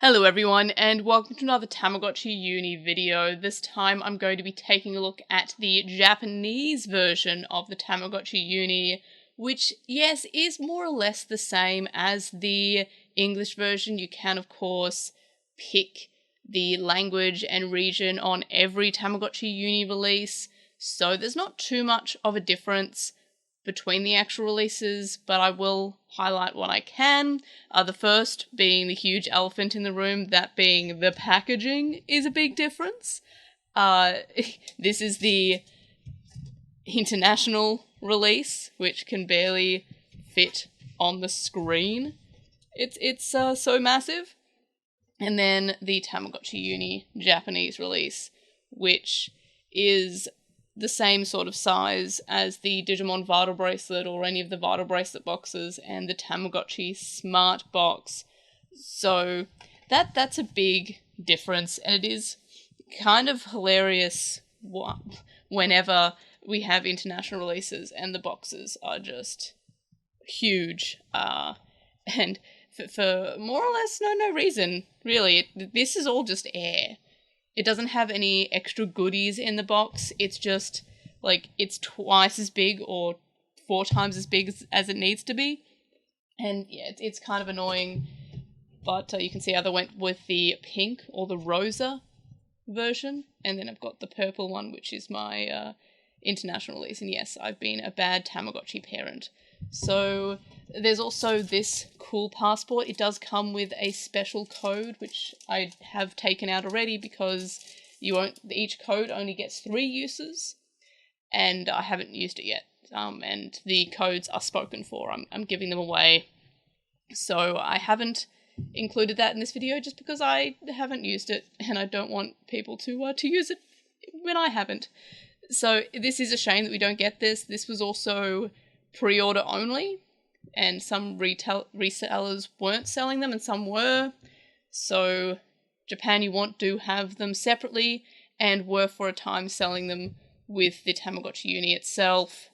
Hello everyone, and welcome to another Tamagotchi Uni video. This time I'm going to be taking a look at the Japanese version of the Tamagotchi Uni, which, yes, is more or less the same as the English version. You can, of course, pick the language and region on every Tamagotchi Uni release, so there's not too much of a difference between the actual releases, but I will highlight what I can. The first being the huge elephant in the room, that being the packaging is a big difference. This is the international release, which can barely fit on the screen. It's so massive. And then the Tamagotchi Uni Japanese release, which is the same sort of size as the Digimon Vital Bracelet or any of the Vital Bracelet boxes and the Tamagotchi Smart Box. So that's a big difference, and it is kind of hilarious whenever we have international releases and the boxes are just huge. And for more or less no reason, really. This is all just air. It doesn't have any extra goodies in the box. It's just, like, it's twice as big or 4 times as big as it needs to be. And, yeah, it's kind of annoying. But you can see I went with the pink or the rosa version. And then I've got the purple one, which is my international release. And yes, I've been a bad Tamagotchi parent. So there's also this cool passport. It does come with a special code, which I have taken out already because each code only gets 3 uses, and I haven't used it yet. And the codes are spoken for. I'm giving them away. So I haven't included that in this video just because I haven't used it and I don't want people to use it when I haven't. So this is a shame that we don't get this. This was also pre-order only, and some resellers weren't selling them and some were. So Japan You Want do have them separately and were for a time selling them with the Tamagotchi Uni itself.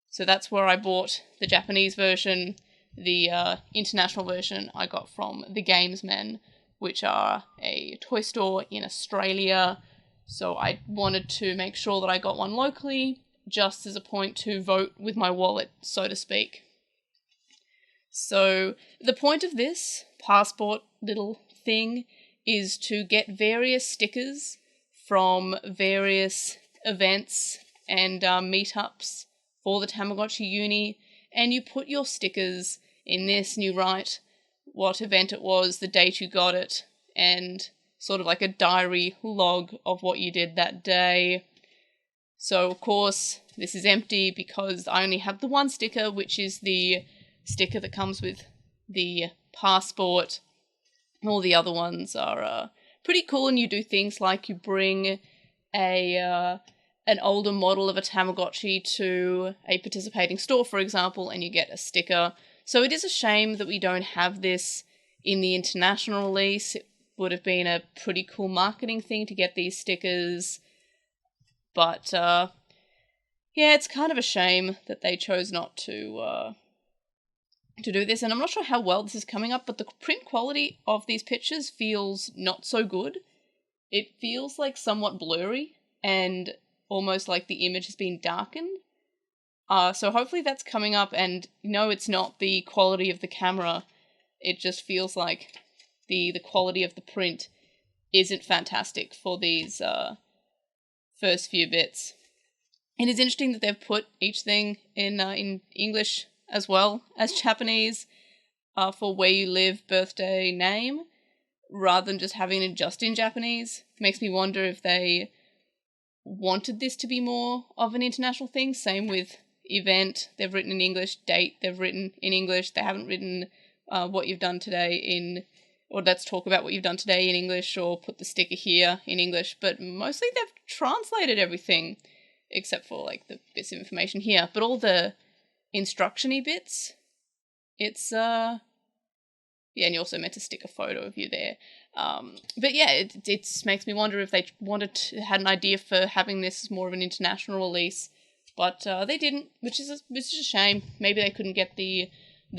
So that's where I bought the Japanese version. The international version I got from the Gamesmen, which are a toy store in Australia. So I wanted to make sure that I got one locally, just as a point to vote with my wallet, so to speak. So the point of this passport little thing is to get various stickers from various events and meetups for the Tamagotchi Uni, and you put your stickers in this, and you write what event it was, the date you got it, and sort of like a diary log of what you did that day. So, of course, this is empty because I only have the one sticker, which is the sticker that comes with the passport. All the other ones are pretty cool, and you do things like you bring an older model of a Tamagotchi to a participating store, for example, and you get a sticker. So it is a shame that we don't have this in the international release. It would have been a pretty cool marketing thing to get these stickers. But, yeah, it's kind of a shame that they chose not to do this. And I'm not sure how well this is coming up, but the print quality of these pictures feels not so good. It feels like somewhat blurry and almost like the image has been darkened. So hopefully that's coming up, and no, it's not the quality of the camera. It just feels like the quality of the print isn't fantastic for these first few bits. It is interesting that they've put each thing in English as well as Japanese for where you live, birthday, name, rather than just having it just in Japanese. It makes me wonder if they wanted this to be more of an international thing. Same with event, they've written in English, date, they've written in English. They haven't written what you've done today or let's talk about what you've done today in English, or put the sticker here in English, but mostly they've translated everything except for like the bits of information here. But all the instruction-y bits, it's yeah, and you also meant to stick a photo of you there. But yeah, it makes me wonder if they had an idea for having this as more of an international release, but they didn't, which is a shame. Maybe they couldn't get the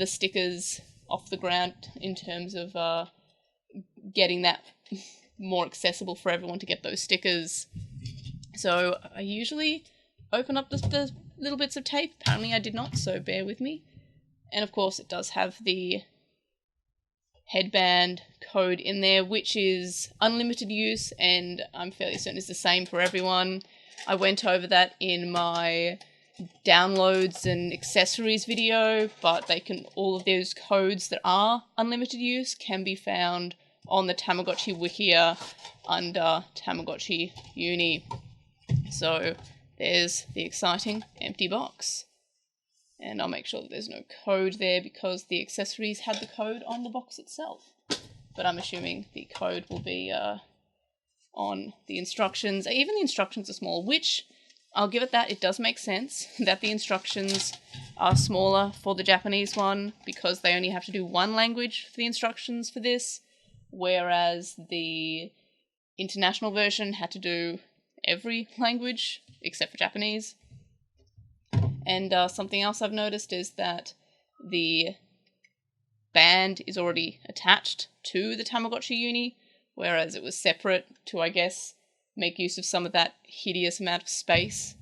stickers off the ground in terms of getting that more accessible for everyone to get those stickers. So I usually open up the little bits of tape. Apparently I did not, so bear with me. And of course it does have the headband code in there, which is unlimited use, and I'm fairly certain is the same for everyone. I went over that in my downloads and accessories video, but all of those codes that are unlimited use can be found on the Tamagotchi Wikia under Tamagotchi Uni. So there's the exciting empty box. And I'll make sure that there's no code there because the accessories had the code on the box itself. But I'm assuming the code will be on the instructions. Even the instructions are small, which I'll give it that. It does make sense that the instructions are smaller for the Japanese one because they only have to do one language for the instructions for this, whereas the international version had to do every language except for Japanese. And something else I've noticed is that the band is already attached to the Tamagotchi Uni, whereas it was separate to, I guess, make use of some of that hideous amount of space.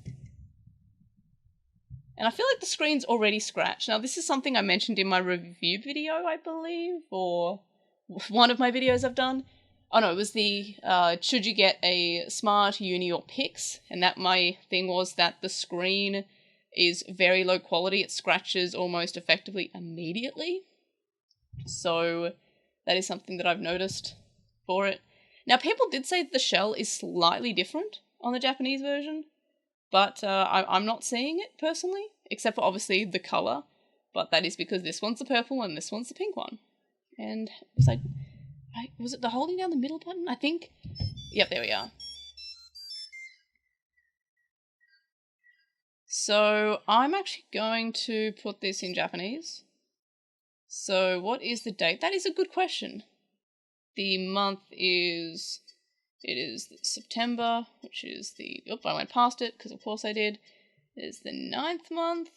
And I feel like the screen's already scratched. Now, this is something I mentioned in my review video, I believe, or one of my videos I've done. Oh no, it was the should you get a Smart Uni or Pix, and that my thing was that the screen is very low quality. It scratches almost effectively immediately. So that is something that I've noticed for it. Now, people did say that the shell is slightly different on the Japanese version, but I'm not seeing it personally, except for obviously the colour. But that is because this one's the purple and this one's the pink one. And was it the holding down the middle button? I think. Yep, there we are. So I'm actually going to put this in Japanese. So what is the date? That is a good question. The month is, it is September, which is the, I went past it because of course I did. It is the 9th month.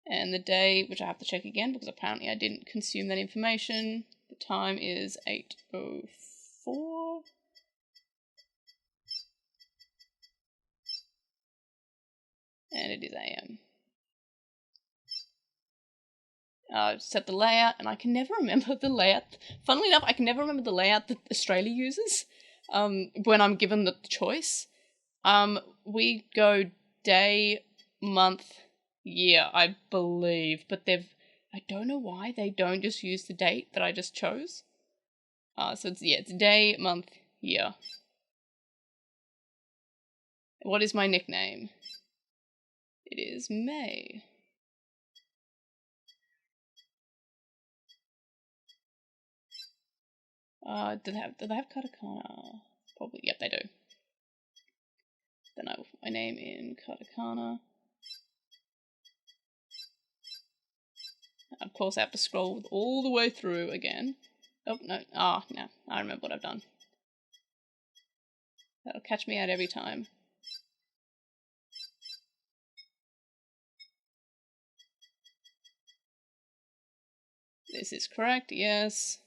And the day, which I have to check again because apparently I didn't consume that information. The time is 8:04. And it is AM. Set the layout, and I can never remember the layout. Funnily enough, I can never remember the layout that Australia uses when I'm given the choice. We go day, month, year, I believe, but I don't know why they don't just use the date that I just chose. So it's day, month, year. What is my nickname? It is May. Do they have katakana? Probably, yep, they do. Then I will put my name in katakana. Of course, I have to scroll all the way through again. Oh, no. No. I remember what I've done. That'll catch me out every time. This is correct, yes.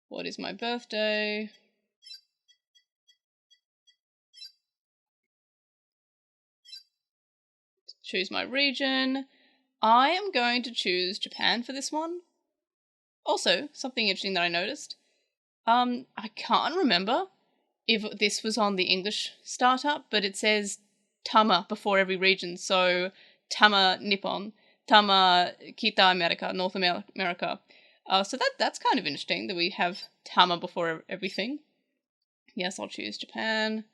What is my birthday? Choose my region. I am going to choose Japan for this one. Also, something interesting that I noticed. I can't remember if this was on the English startup, but it says Tama before every region. So Tama Nippon, Tama Kita America, North America. So that's kind of interesting that we have Tama before everything. Yes, I'll choose Japan.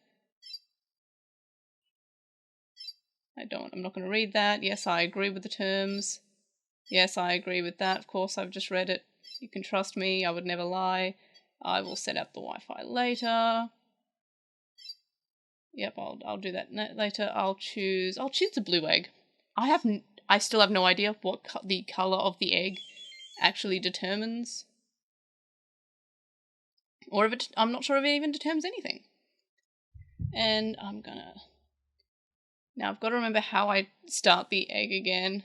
I'm not going to read that. Yes, I agree with the terms. Yes, I agree with that. Of course, I've just read it. You can trust me. I would never lie. I will set up the Wi-Fi later. Yep, I'll do that later. I'll choose the blue egg. I still have no idea what the color of the egg actually determines. Or if I'm not sure if it even determines anything. And now I've got to remember how I start the egg again.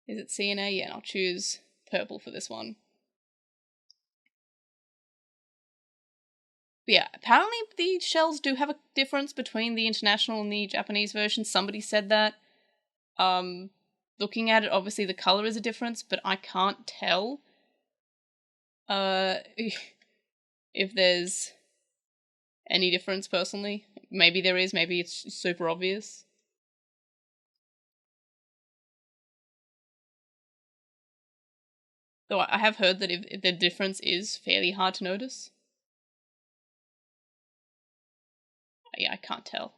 Is it C and A? Yeah, and I'll choose purple for this one. But yeah, apparently the shells do have a difference between the international and the Japanese version. Somebody said that. Looking at it, obviously the color is a difference, but I can't tell if there's any difference personally. Maybe there is, maybe it's super obvious. Though I have heard that if the difference is fairly hard to notice. Yeah, I can't tell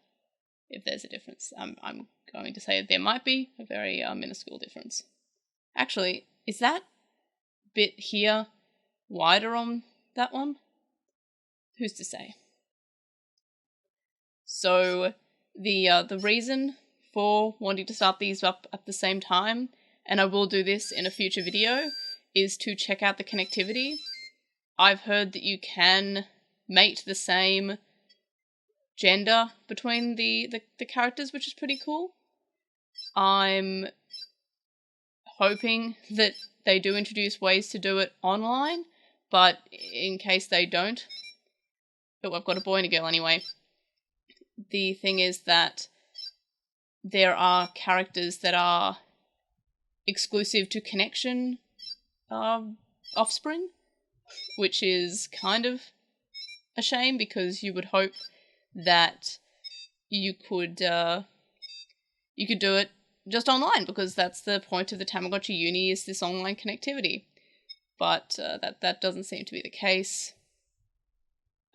if there's a difference. I'm going to say there might be a very minuscule difference. Actually, is that bit here wider on that one? Who's to say? So the reason for wanting to start these up at the same time, and I will do this in a future video, is to check out the connectivity. I've heard that you can mate the same gender between the characters, which is pretty cool. I'm hoping that they do introduce ways to do it online, but in case they don't, oh, I've got a boy and a girl anyway. The thing is that there are characters that are exclusive to connection offspring, which is kind of a shame because you would hope that you could do it just online, because that's the point of the Tamagotchi Uni, is this online connectivity. But that doesn't seem to be the case.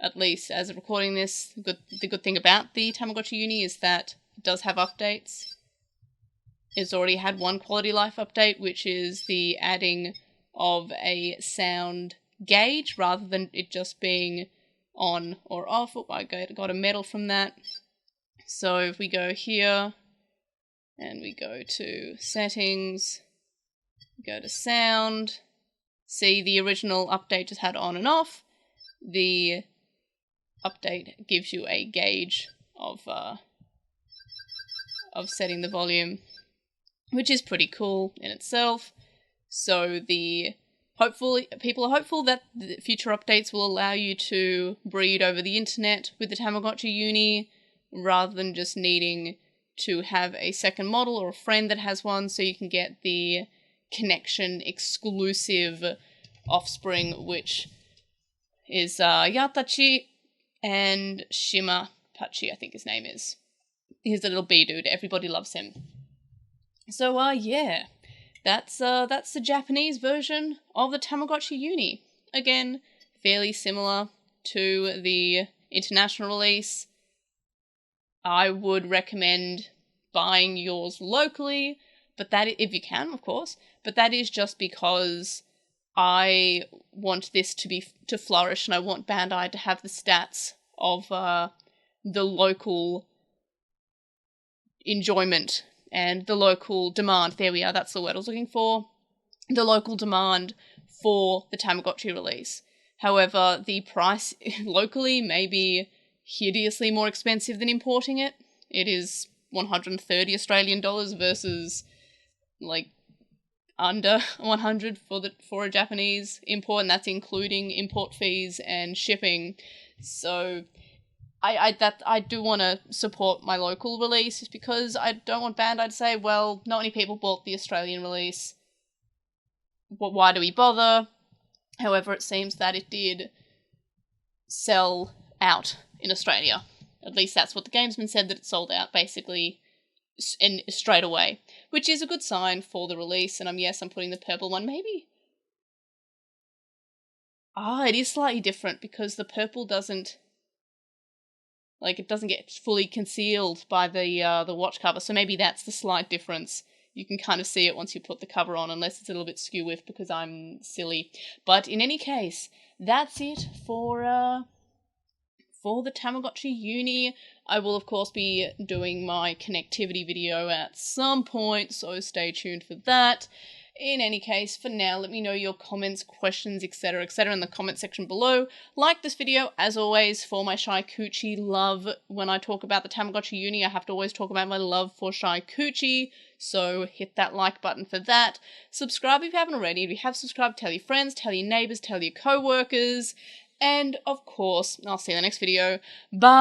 At least as of recording this, the good thing about the Tamagotchi Uni is that it does have updates. It's already had one quality life update, which is the adding of a sound gauge rather than it just being on or off. Oh, I got a medal from that. So if we go here and we go to settings, go to sound, see the original update just had on and off. The update gives you a gauge of setting the volume, which is pretty cool in itself. So people are hopeful that the future updates will allow you to breed over the internet with the Tamagotchi Uni, rather than just needing to have a second model or a friend that has one, so you can get the connection exclusive offspring, which is Yatachi and Shimapachi, I think his name is. He's a little bee dude. Everybody loves him. So yeah, that's the Japanese version of the Tamagotchi Uni. Again, fairly similar to the international release. I would recommend buying yours locally, but that, if you can, of course, but that is just because I want this to flourish, and I want Bandai to have the stats of the local enjoyment and the local demand. There we are, that's the word I was looking for. The local demand for the Tamagotchi release. However, the price locally may be hideously more expensive than importing it. It is 130 Australian dollars versus like under 100 for a Japanese import, and that's including import fees and shipping. So I do want to support my local release, just because I don't want Bandai to say, well, not many people bought the Australian release, why do we bother? However, it seems that it did sell out in Australia. At least that's what the Gamesman said, that it sold out basically straight away, which is a good sign for the release. And yes, I'm putting the purple one, maybe. It is slightly different because the purple doesn't, like, it doesn't get fully concealed by the watch cover, so maybe that's the slight difference. You can kind of see it once you put the cover on, unless it's a little bit skew-whiffed because I'm silly. But in any case, that's it for the Tamagotchi Uni. I will, of course, be doing my connectivity video at some point, so stay tuned for that. In any case, for now, let me know your comments, questions, etc., etc. in the comment section below. Like this video, as always, for my Shy Coochie love. When I talk about the Tamagotchi Uni, I have to always talk about my love for Shy Coochie, so hit that like button for that. Subscribe if you haven't already. If you have subscribed, tell your friends, tell your neighbours, tell your co-workers, And of course, I'll see you in the next video. Bye!